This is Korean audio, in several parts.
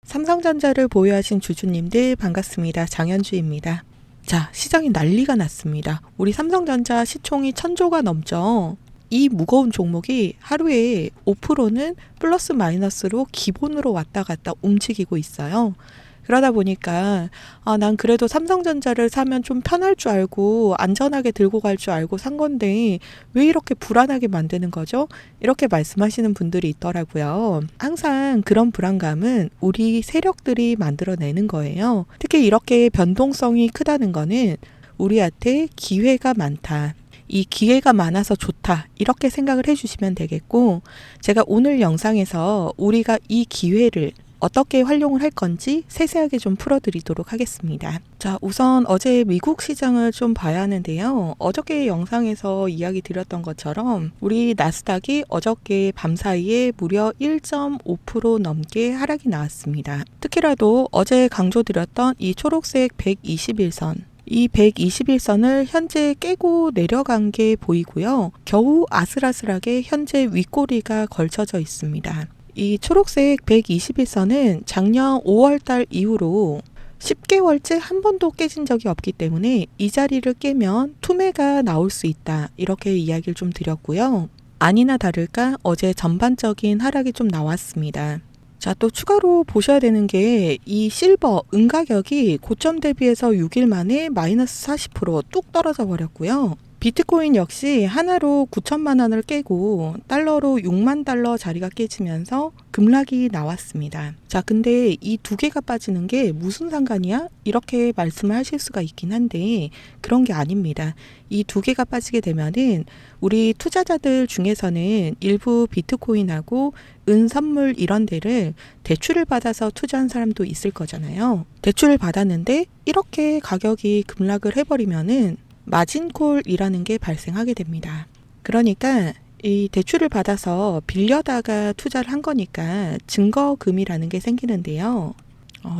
삼성전자를 보유하신 주주님들 반갑습니다. 장현주입니다. 자, 시장이 난리가 났습니다. 우리 삼성전자 시총이 1000조가 넘죠. 이 무거운 종목이 하루에 5%는 플러스 마이너스로 기본으로 왔다 갔다 움직이고 있어요. 그러다 보니까 난 그래도 삼성전자를 사면 좀 편할 줄 알고 안전하게 들고 갈 줄 알고 산 건데 왜 이렇게 불안하게 만드는 거죠? 이렇게 말씀하시는 분들이 있더라고요. 항상 그런 불안감은 우리 세력들이 만들어내는 거예요. 특히 이렇게 변동성이 크다는 거는 우리한테 기회가 많다. 이 기회가 많아서 좋다. 이렇게 생각을 해주시면 되겠고, 제가 오늘 영상에서 우리가 이 기회를 어떻게 활용을 할 건지 세세하게 좀 풀어드리도록 하겠습니다. 자, 우선 어제 미국 시장을 좀 봐야 하는데요. 어저께 영상에서 이야기 드렸던 것처럼 우리 나스닥이 어저께 밤사이에 무려 1.5% 넘게 하락이 나왔습니다. 특히라도 어제 강조드렸던 이 초록색 121선, 이 121선을 현재 깨고 내려간 게 보이고요. 겨우 아슬아슬하게 현재 윗꼬리가 걸쳐져 있습니다. 이 초록색 121선은 작년 5월달 이후로 10개월째 한 번도 깨진 적이 없기 때문에 이 자리를 깨면 투매가 나올 수 있다. 이렇게 이야기를 좀 드렸고요. 아니나 다를까 어제 전반적인 하락이 좀 나왔습니다. 자, 또 추가로 보셔야 되는 게 이 실버 은 가격이 고점 대비해서 6일 만에 마이너스 40%뚝 떨어져 버렸고요. 비트코인 역시 하나로 9천만 원을 깨고 달러로 6만 달러 자리가 깨지면서 급락이 나왔습니다. 자, 근데 이 두 개가 빠지는 게 무슨 상관이야? 이렇게 말씀을 하실 수가 있긴 한데 그런 게 아닙니다. 이 두 개가 빠지게 되면은 우리 투자자들 중에서는 일부 비트코인하고 은 선물 이런 데를 대출을 받아서 투자한 사람도 있을 거잖아요. 대출을 받았는데 이렇게 가격이 급락을 해버리면은 마진콜이라는 게 발생하게 됩니다. 그러니까 이 대출을 받아서 빌려다가 투자를 한 거니까 증거금이라는 게 생기는데요.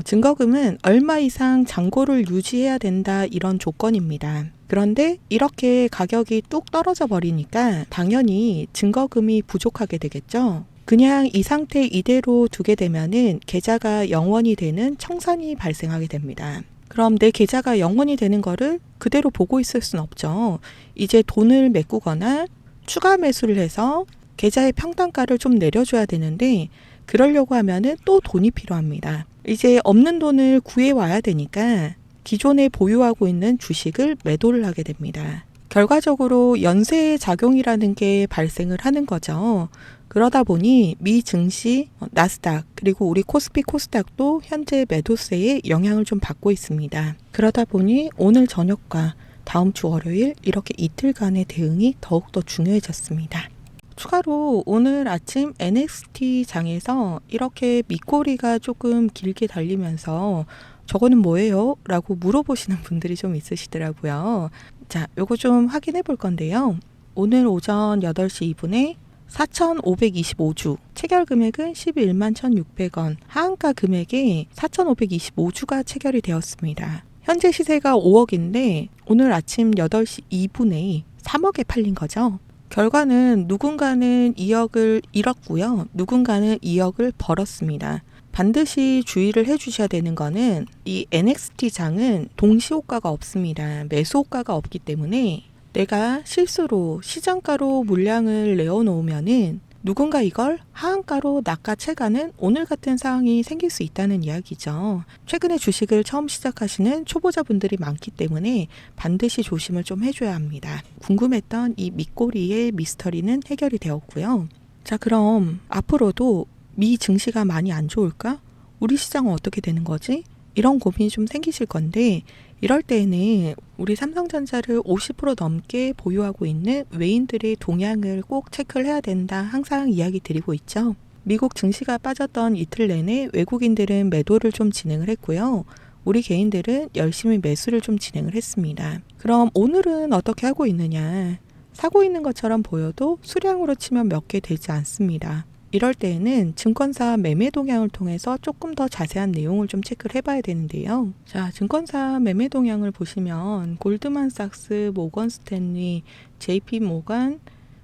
증거금은 얼마 이상 잔고를 유지해야 된다 이런 조건입니다. 그런데 이렇게 가격이 뚝 떨어져 버리니까 당연히 증거금이 부족하게 되겠죠. 그냥 이 상태 이대로 두게 되면은 계좌가 영원이 되는 청산이 발생하게 됩니다. 그럼 내 계좌가 영원이 되는 거를 그대로 보고 있을 순 없죠. 이제 돈을 메꾸거나 추가 매수를 해서 계좌의 평단가를 좀 내려줘야 되는데 그러려고 하면은 또 돈이 필요합니다. 이제 없는 돈을 구해와야 되니까 기존에 보유하고 있는 주식을 매도를 하게 됩니다. 결과적으로 연쇄 작용이라는 게 발생을 하는 거죠. 그러다 보니 미 증시, 나스닥, 그리고 우리 코스피 코스닥도 현재 매도세에 영향을 좀 받고 있습니다. 그러다 보니 오늘 저녁과 다음 주 월요일 이렇게 이틀간의 대응이 더욱더 중요해졌습니다. 추가로 오늘 아침 NXT 장에서 이렇게 밑꼬리가 조금 길게 달리면서 저거는 뭐예요? 라고 물어보시는 분들이 좀 있으시더라고요. 자, 요거 좀 확인해 볼 건데요. 오늘 오전 8시 2분에 4,525주, 체결 금액은 11만 1,600원, 하한가 금액이 4,525주가 체결이 되었습니다. 현재 시세가 5억인데 오늘 아침 8시 2분에 3억에 팔린 거죠. 결과는 누군가는 2억을 잃었고요. 누군가는 2억을 벌었습니다. 반드시 주의를 해주셔야 되는 거는 이 NXT 장은 동시호가가 없습니다. 매수호가가 없기 때문에 내가 실수로 시장가로 물량을 내어놓으면은 누군가 이걸 하한가로 낚아채가는 오늘 같은 상황이 생길 수 있다는 이야기죠. 최근에 주식을 처음 시작하시는 초보자분들이 많기 때문에 반드시 조심을 좀 해줘야 합니다. 궁금했던 이 밑꼬리의 미스터리는 해결이 되었고요. 자, 그럼 앞으로도 미 증시가 많이 안 좋을까? 우리 시장은 어떻게 되는 거지? 이런 고민이 좀 생기실 건데 이럴 때에는 우리 삼성전자를 50% 넘게 보유하고 있는 외인들의 동향을 꼭 체크를 해야 된다. 항상 이야기 드리고 있죠. 미국 증시가 빠졌던 이틀 내내 외국인들은 매도를 좀 진행을 했고요. 우리 개인들은 열심히 매수를 좀 진행을 했습니다. 그럼 오늘은 어떻게 하고 있느냐? 사고 있는 것처럼 보여도 수량으로 치면 몇 개 되지 않습니다. 이럴 때에는 증권사 매매 동향을 통해서 조금 더 자세한 내용을 좀 체크를 해봐야 되는데요. 자, 증권사 매매 동향을 보시면 골드만삭스, 모건스탠리, JP모간,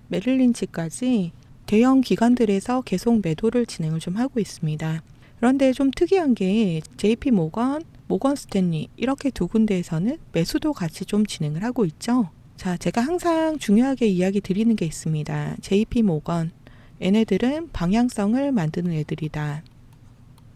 메릴린치까지 대형 기관들에서 계속 매도를 진행을 좀 하고 있습니다. 그런데 좀 특이한 게 JP 모건, 모건 스탠리 이렇게 두 군데에서는 매수도 같이 좀 진행을 하고 있죠. 자, 제가 항상 중요하게 이야기 드리는 게 있습니다. JP 모건, 얘네들은 방향성을 만드는 애들이다.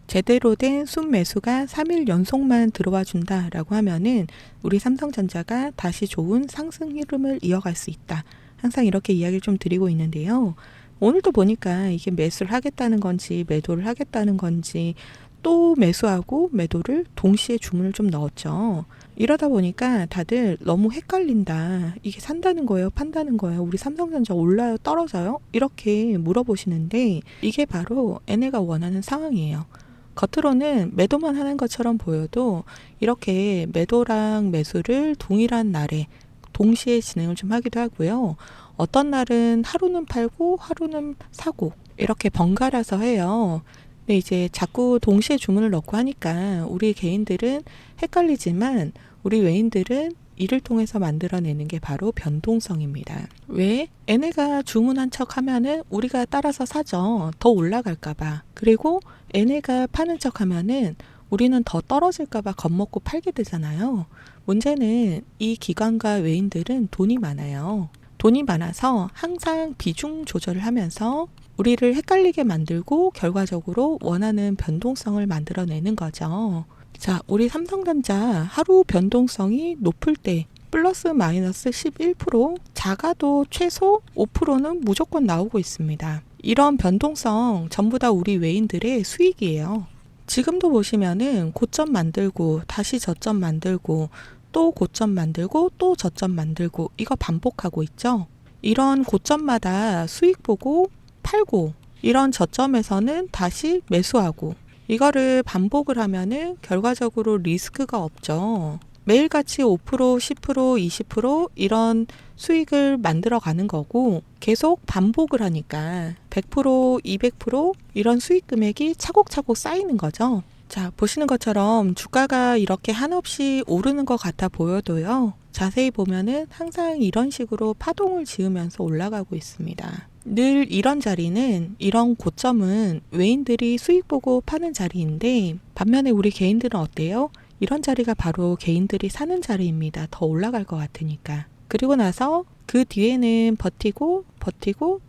제대로 된 순매수가 3일 연속만 들어와 준다라고 하면은 우리 삼성전자가 다시 좋은 상승 흐름을 이어갈 수 있다. 항상 이렇게 이야기를 좀 드리고 있는데요. 오늘도 보니까 이게 매수를 하겠다는 건지 매도를 하겠다는 건지 또 매수하고 매도를 동시에 주문을 좀 넣었죠. 이러다 보니까 다들 너무 헷갈린다. 이게 산다는 거예요? 판다는 거예요? 우리 삼성전자 올라요? 떨어져요? 이렇게 물어보시는데 이게 바로 얘네가 원하는 상황이에요. 겉으로는 매도만 하는 것처럼 보여도 이렇게 매도랑 매수를 동일한 날에 동시에 진행을 좀 하기도 하고요. 어떤 날은 하루는 팔고 하루는 사고 이렇게 번갈아서 해요. 근데 이제 자꾸 동시에 주문을 넣고 하니까 우리 개인들은 헷갈리지만 우리 외인들은 이를 통해서 만들어내는 게 바로 변동성입니다. 왜? 얘네가 주문한 척 하면은 우리가 따라서 사죠. 더 올라갈까봐. 그리고 얘네가 파는 척 하면은 우리는 더 떨어질까봐 겁먹고 팔게 되잖아요. 문제는 이 기관과 외인들은 돈이 많아요. 돈이 많아서 항상 비중 조절을 하면서 우리를 헷갈리게 만들고 결과적으로 원하는 변동성을 만들어내는 거죠. 자, 우리 삼성전자 하루 변동성이 높을 때 플러스 마이너스 11%, 작아도 최소 5%는 무조건 나오고 있습니다. 이런 변동성 전부 다 우리 외인들의 수익이에요. 지금도 보시면은 고점 만들고 다시 저점 만들고 또 고점 만들고 또 저점 만들고 이거 반복하고 있죠. 이런 고점마다 수익 보고 팔고 이런 저점에서는 다시 매수하고 이거를 반복을 하면은 결과적으로 리스크가 없죠. 매일같이 5%, 10%, 20% 이런 수익을 만들어 가는 거고 계속 반복을 하니까 100%, 200% 이런 수익 금액이 차곡차곡 쌓이는 거죠. 자, 보시는 것처럼 주가가 이렇게 한없이 오르는 것 같아 보여도요. 자세히 보면은 항상 이런 식으로 파동을 지으면서 올라가고 있습니다. 늘 이런 자리는, 이런 고점은 외인들이 수익 보고 파는 자리인데 반면에 우리 개인들은 어때요? 이런 자리가 바로 개인들이 사는 자리입니다. 더 올라갈 것 같으니까. 그리고 나서 그 뒤에는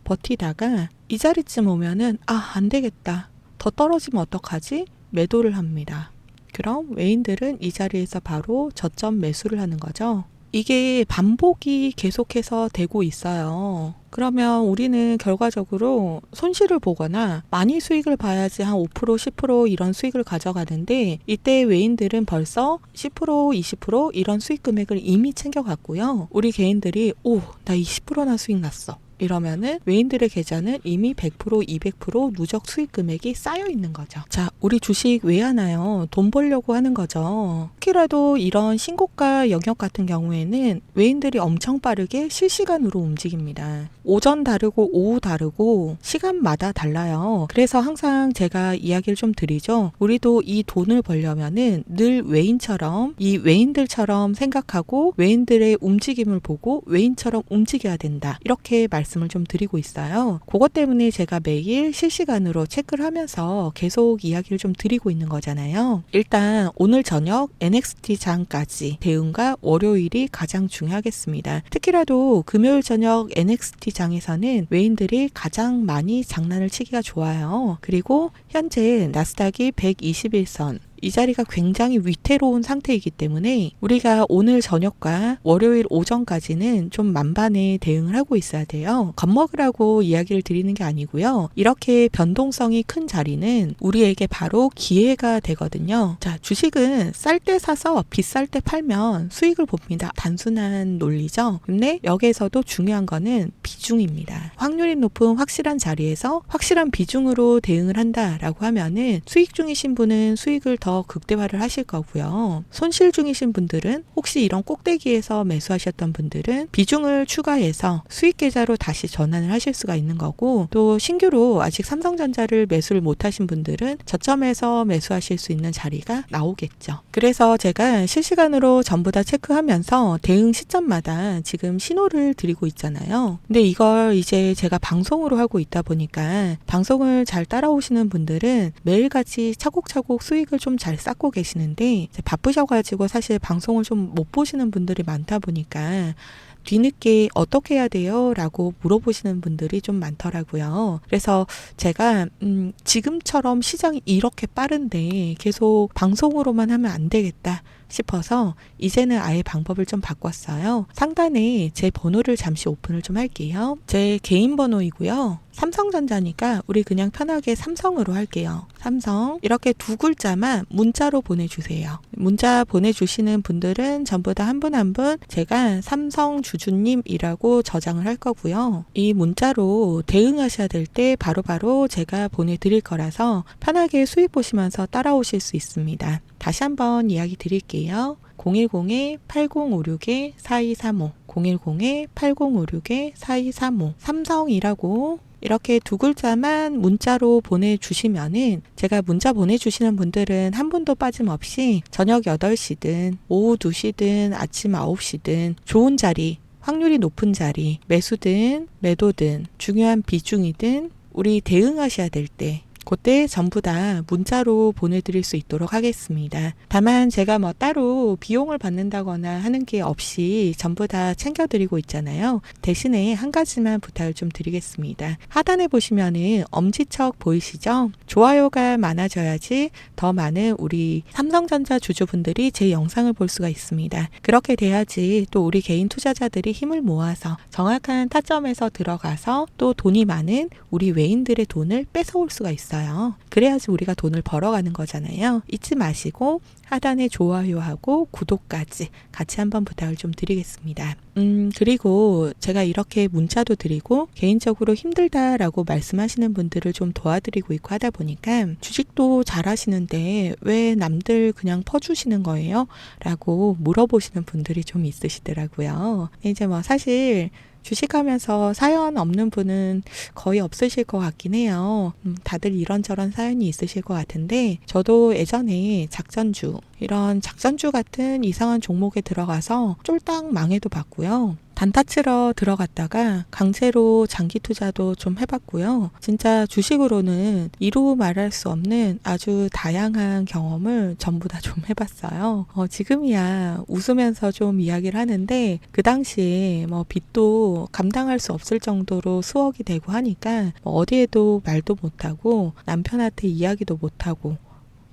버티다가 이 자리쯤 오면은 안 되겠다. 더 떨어지면 어떡하지? 매도를 합니다. 그럼 외인들은 이 자리에서 바로 저점 매수를 하는 거죠. 이게 반복이 계속해서 되고 있어요. 그러면 우리는 결과적으로 손실을 보거나 많이 수익을 봐야지 한 5%, 10% 이런 수익을 가져가는데 이때 외인들은 벌써 10%, 20% 이런 수익 금액을 이미 챙겨갔고요. 우리 개인들이 나 20%나 수익 났어. 이러면은 외인들의 계좌는 이미 100%, 200% 누적 수익 금액이 쌓여 있는 거죠. 자, 우리 주식 왜 하나요? 돈 벌려고 하는 거죠. 특히라도 이런 신고가 영역 같은 경우에는 외인들이 엄청 빠르게 실시간으로 움직입니다. 오전 다르고 오후 다르고 시간마다 달라요. 그래서 항상 제가 이야기를 좀 드리죠. 우리도 이 돈을 벌려면은 늘 외인처럼 이 외인들처럼 생각하고 외인들의 움직임을 보고 외인처럼 움직여야 된다. 이렇게 말씀을 좀 드리고 있어요. 그것 때문에 제가 매일 실시간으로 체크를 하면서 계속 이야기를 좀 드리고 있는 거잖아요. 일단 오늘 저녁 NXT 장까지 대응과 월요일이 가장 중요하겠습니다. 특히라도 금요일 저녁 NXT 장에서는 외인들이 가장 많이 장난을 치기가 좋아요. 그리고 현재 나스닥이 121선 이 자리가 굉장히 위태로운 상태이기 때문에 우리가 오늘 저녁과 월요일 오전까지는 좀 만반의 대응을 하고 있어야 돼요. 겁먹으라고 이야기를 드리는 게 아니고요. 이렇게 변동성이 큰 자리는 우리에게 바로 기회가 되거든요. 자, 주식은 쌀 때 사서 비쌀 때 팔면 수익을 봅니다. 단순한 논리죠. 근데 여기에서도 중요한 거는 비중입니다. 확률이 높은 확실한 자리에서 확실한 비중으로 대응을 한다라고 하면은 수익 중이신 분은 수익을 더 더 극대화를 하실 거고요. 손실 중이신 분들은 혹시 이런 꼭대기에서 매수하셨던 분들은 비중을 추가해서 수익 계좌로 다시 전환을 하실 수가 있는 거고, 또 신규로 아직 삼성전자를 매수를 못하신 분들은 저점에서 매수하실 수 있는 자리가 나오겠죠. 그래서 제가 실시간으로 전부 다 체크하면서 대응 시점마다 지금 신호를 드리고 있잖아요. 근데 이걸 이제 제가 방송으로 하고 있다 보니까 방송을 잘 따라오시는 분들은 매일같이 차곡차곡 수익을 좀 잘 쌓고 계시는데, 바쁘셔가지고 사실 방송을 좀 못 보시는 분들이 많다 보니까 뒤늦게 어떻게 해야 돼요? 라고 물어보시는 분들이 좀 많더라고요. 그래서 제가 지금처럼 시장이 이렇게 빠른데 계속 방송으로만 하면 안 되겠다 싶어서 이제는 아예 방법을 좀 바꿨어요. 상단에 제 번호를 잠시 오픈을 좀 할게요. 제 개인 번호이고요. 삼성전자니까 우리 그냥 편하게 삼성으로 할게요. 삼성 이렇게 두 글자만 문자로 보내주세요. 문자 보내주시는 분들은 전부 다 한 분 한 분 제가 삼성주주님이라고 저장을 할 거고요. 이 문자로 대응하셔야 될 때 바로바로 제가 보내드릴 거라서 편하게 수익 보시면서 따라오실 수 있습니다. 다시 한번 이야기 드릴게요. 010-8056-4235 010-8056-4235 삼성이라고 이렇게 두 글자만 문자로 보내주시면은 제가 문자 보내주시는 분들은 한 분도 빠짐없이 저녁 8시든 오후 2시든 아침 9시든 좋은 자리, 확률이 높은 자리, 매수든 매도든 중요한 비중이든 우리 대응하셔야 될 때 그때 전부 다 문자로 보내드릴 수 있도록 하겠습니다. 다만 제가 뭐 따로 비용을 받는다거나 하는 게 없이 전부 다 챙겨드리고 있잖아요. 대신에 한 가지만 부탁을 좀 드리겠습니다. 하단에 보시면은 엄지척 보이시죠? 좋아요가 많아져야지 더 많은 우리 삼성전자 주주분들이 제 영상을 볼 수가 있습니다. 그렇게 돼야지 또 우리 개인 투자자들이 힘을 모아서 정확한 타점에서 들어가서 또 돈이 많은 우리 외인들의 돈을 뺏어올 수가 있어요. 그래야지 우리가 돈을 벌어가는 거잖아요. 잊지 마시고 하단에 좋아요하고 구독까지 같이 한번 부탁을 좀 드리겠습니다. 그리고 제가 이렇게 문자도 드리고 개인적으로 힘들다라고 말씀하시는 분들을 좀 도와드리고 있고 하다 보니까 주식도 잘 하시는데 왜 남들 그냥 퍼주시는 거예요? 라고 물어보시는 분들이 좀 있으시더라고요. 이제 뭐 사실 주식하면서 사연 없는 분은 거의 없으실 것 같긴 해요. 다들 이런저런 사연이 있으실 것 같은데 저도 예전에 작전주, 이런 작전주 같은 이상한 종목에 들어가서 쫄딱 망해도 봤고요. 단타 치러 들어갔다가 강제로 장기 투자도 좀 해봤고요. 진짜 주식으로는 이루 말할 수 없는 아주 다양한 경험을 전부 다 좀 해봤어요. 지금이야 웃으면서 좀 이야기를 하는데 그 당시에 뭐 빚도 감당할 수 없을 정도로 수억이 되고 하니까 뭐 어디에도 말도 못하고 남편한테 이야기도 못하고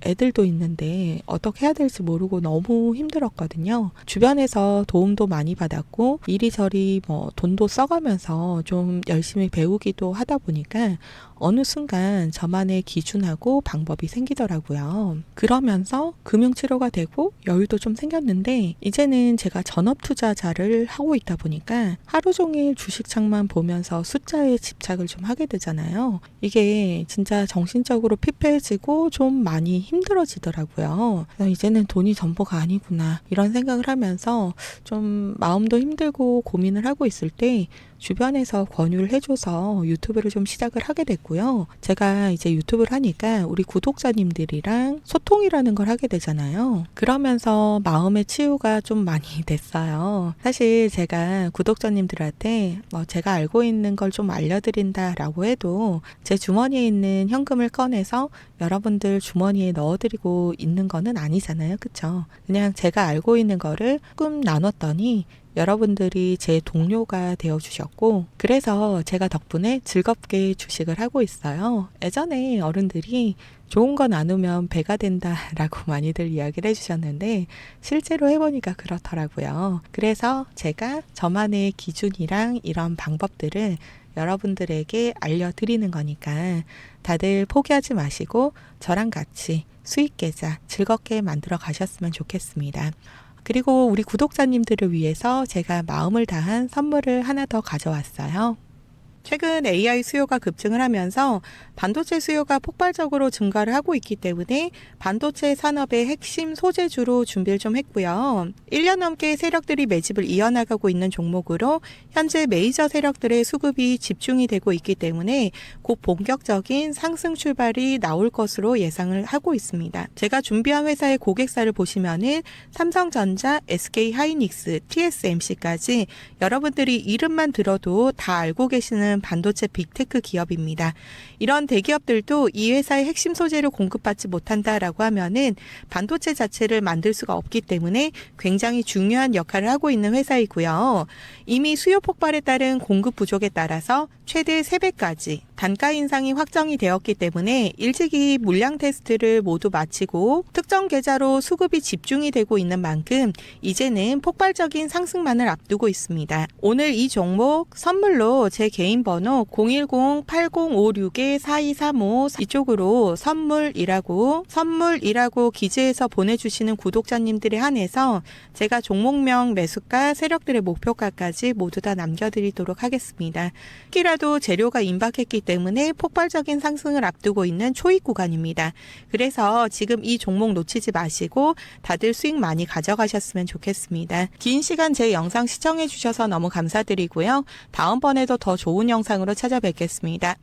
애들도 있는데 어떻게 해야 될지 모르고 너무 힘들었거든요. 주변에서 도움도 많이 받았고 이리저리 뭐 돈도 써가면서 좀 열심히 배우기도 하다 보니까 어느 순간 저만의 기준하고 방법이 생기더라고요. 그러면서 금융치료가 되고 여유도 좀 생겼는데 이제는 제가 전업투자자를 하고 있다 보니까 하루 종일 주식창만 보면서 숫자에 집착을 좀 하게 되잖아요. 이게 진짜 정신적으로 피폐해지고 좀 많이 힘들어지더라고요. 그래서 이제는 돈이 전부가 아니구나 이런 생각을 하면서 좀 마음도 힘들고 고민을 하고 있을 때 주변에서 권유를 해줘서 유튜브를 좀 시작을 하게 됐고요. 제가 이제 유튜브를 하니까 우리 구독자님들이랑 소통이라는 걸 하게 되잖아요. 그러면서 마음의 치유가 좀 많이 됐어요. 사실 제가 구독자님들한테 뭐 제가 알고 있는 걸 좀 알려드린다라고 해도 제 주머니에 있는 현금을 꺼내서 여러분들 주머니에 넣어드리고 있는 거는 아니잖아요. 그쵸? 그냥 제가 알고 있는 거를 조금 나눴더니 여러분들이 제 동료가 되어주셨고 그래서 제가 덕분에 즐겁게 주식을 하고 있어요. 예전에 어른들이 좋은 거 나누면 배가 된다라고 많이들 이야기를 해주셨는데 실제로 해보니까 그렇더라고요. 그래서 제가 저만의 기준이랑 이런 방법들을 여러분들에게 알려드리는 거니까 다들 포기하지 마시고 저랑 같이 수익 계좌 즐겁게 만들어 가셨으면 좋겠습니다. 그리고 우리 구독자님들을 위해서 제가 마음을 다한 선물을 하나 더 가져왔어요. 최근 AI 수요가 급증을 하면서 반도체 수요가 폭발적으로 증가를 하고 있기 때문에 반도체 산업의 핵심 소재주로 준비를 좀 했고요. 1년 넘게 세력들이 매집을 이어나가고 있는 종목으로 현재 메이저 세력들의 수급이 집중이 되고 있기 때문에 곧 본격적인 상승 출발이 나올 것으로 예상을 하고 있습니다. 제가 준비한 회사의 고객사를 보시면은 삼성전자, SK하이닉스, TSMC까지 여러분들이 이름만 들어도 다 알고 계시는 반도체 빅테크 기업입니다. 이런 대기업들도 이 회사의 핵심 소재를 공급받지 못한다라고 하면은 반도체 자체를 만들 수가 없기 때문에 굉장히 중요한 역할을 하고 있는 회사이고요. 이미 수요 폭발에 따른 공급 부족에 따라서 최대 3배까지 단가 인상이 확정이 되었기 때문에 일찍이 물량 테스트를 모두 마치고 특정 계좌로 수급이 집중이 되고 있는 만큼 이제는 폭발적인 상승만을 앞두고 있습니다. 오늘 이 종목 선물로 제 개인 번호 010-8056-4235 이쪽으로 선물이라고 기재해서 보내주시는 구독자님들에 한해서 제가 종목명, 매수가, 세력들의 목표가까지 모두 다 남겨드리도록 하겠습니다. 특히라도 재료가 임박했기 때문에 폭발적인 상승을 앞두고 있는 초입 구간입니다. 그래서 지금 이 종목 놓치지 마시고 다들 수익 많이 가져가셨으면 좋겠습니다. 긴 시간 제 영상 시청해 주셔서 너무 감사드리고요. 다음번에도 더 좋은 영상으로 찾아뵙겠습니다.